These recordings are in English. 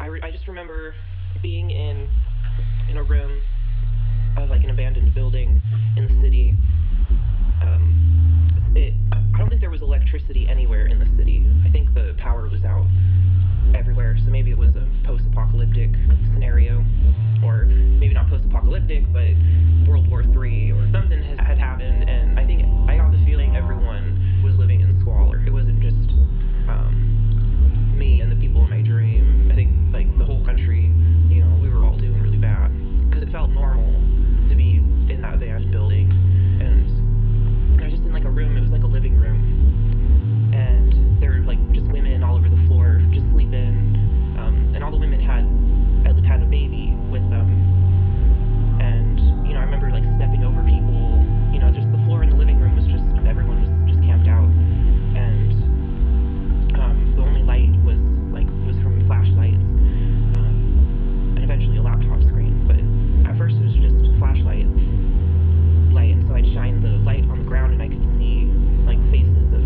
I just remember being in a room of like an abandoned building in the city. I don't think there was electricity anywhere in the city. I think the power was out everywhere, so maybe it was a post-apocalyptic scenario, or maybe not post-apocalyptic, but World War III or something had happened, and I think I got the feeling everyone was living in squalor. It wasn't just me and the people in my dream. I think like the whole country, we were all doing really bad, because it felt normal to be in that abandoned building, and I was just in like a room. It was like a living room, and there were like just women all over the floor just sleeping, and all the women had a baby with them, and I remember like stepping over people. Just the floor in the living room was just, everyone was just camped out, and the only light was from flashlights, and eventually a laptop screen. But at first it was just flashlight light, and so I'd shine the light on the ground and I could see like faces of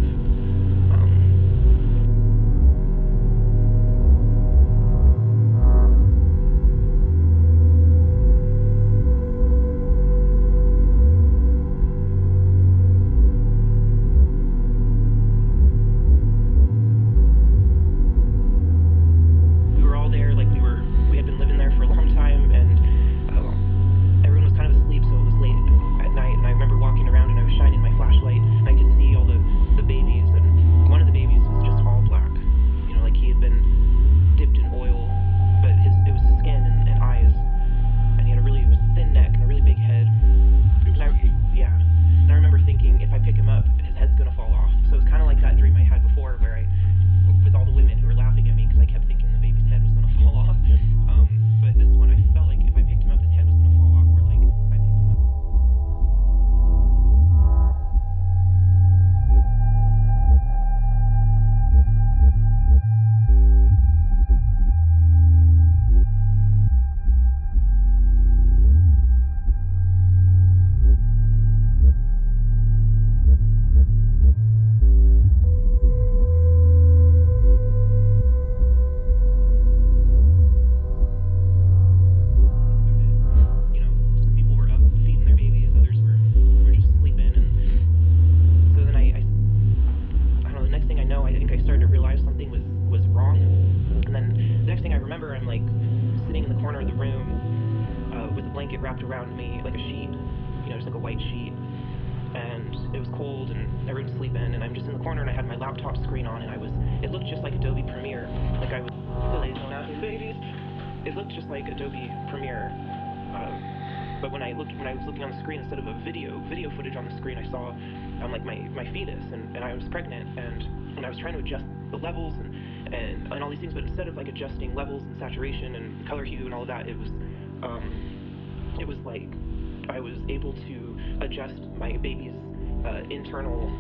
wrapped around me like a sheet, just like a white sheet, and it was cold and everyone's sleeping, and I'm just in the corner, and I had my laptop screen on, and it looked just like Adobe Premiere, like I was babies. It looked just like Adobe Premiere, but when I was looking on the screen, instead of a video footage on the screen, I saw like my fetus, and I was pregnant, and I was trying to adjust the levels and all these things, but instead of like adjusting levels and saturation and color hue and all of that, it was like I was able to adjust my baby's internal,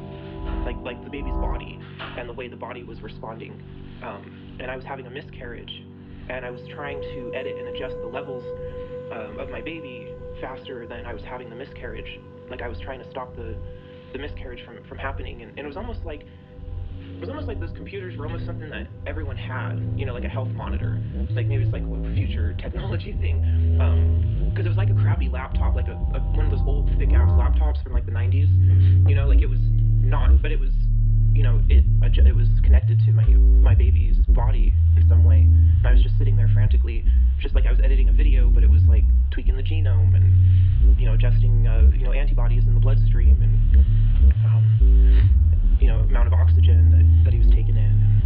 like the baby's body and the way the body was responding, and I was having a miscarriage, and I was trying to edit and adjust the levels of my baby faster than I was having the miscarriage. Like I was trying to stop the miscarriage from happening, and it was almost like those computers were almost something that everyone had, like a health monitor. Like maybe it's like a future technology thing, because it was like a crappy laptop, like one of those old thick ass laptops from like the 90s. Like it was not, but it was, it was connected to my baby's body in some way. And I was just sitting there frantically, just like I was editing a video, but it was like tweaking the genome and adjusting antibodies in the bloodstream and amount of oxygen that he was taking in,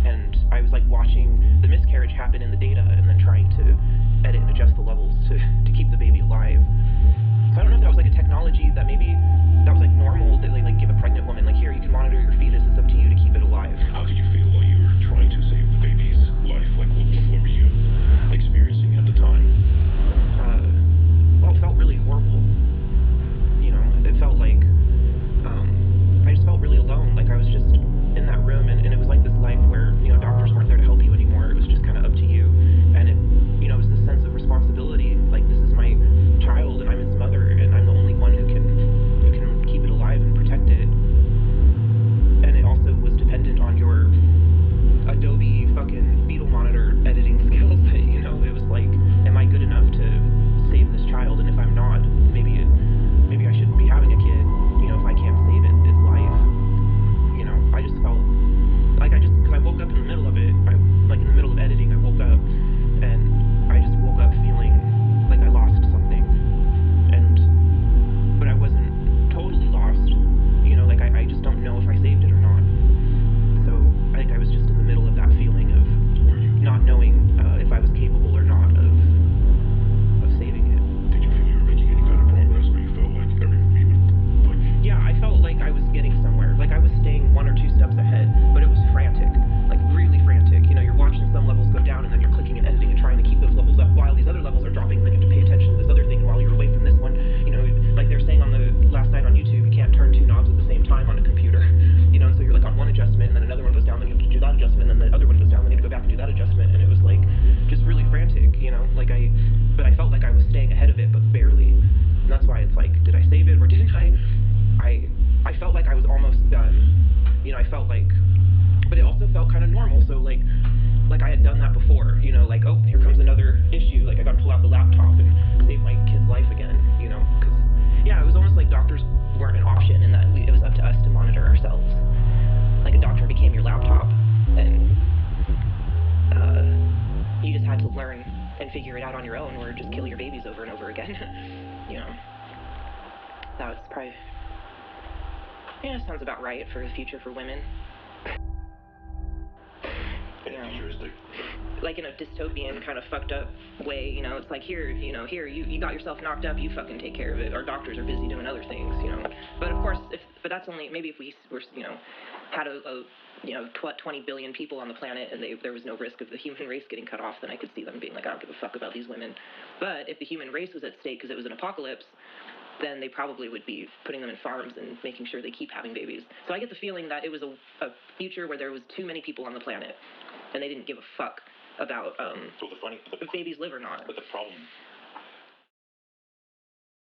and I was like watching the miscarriage happen in the data and then trying to edit and adjust the levels to keep the baby alive. So I don't know if that was like a technology that maybe that was like normal, that like give a pregnant woman, like, here, you can monitor your fetus, it's up to you to keep it alive. How did you feel while you were trying to save the baby's life? Like what were you experiencing at the time? Well, it felt really horrible. It felt like I just felt really alone, like I was just in that room, and it was like this life where, doctors weren't there to help you anymore. It was just kind of up to you, and it was this sense of responsibility, like this is my child, and I'm its mother, and I'm the only one who can keep it alive and protect it. And it also was and figure it out on your own, or just kill your babies over and over again. You know, that was probably, yeah, sounds about right for the future for women. Futuristic. Like in a dystopian kind of fucked up way, you know, it's like here, you got yourself knocked up, you fucking take care of it. Our doctors are busy doing other things, you know. But of course, but that's only, maybe if we were, you know, had a 20 billion people on the planet and there was no risk of the human race getting cut off, then I could see them being like, I don't give a fuck about these women. But if the human race was at stake because it was an apocalypse, then they probably would be putting them in farms and making sure they keep having babies. So I get the feeling that it was a future where there was too many people on the planet and they didn't give a fuck about if babies live or not. But the problem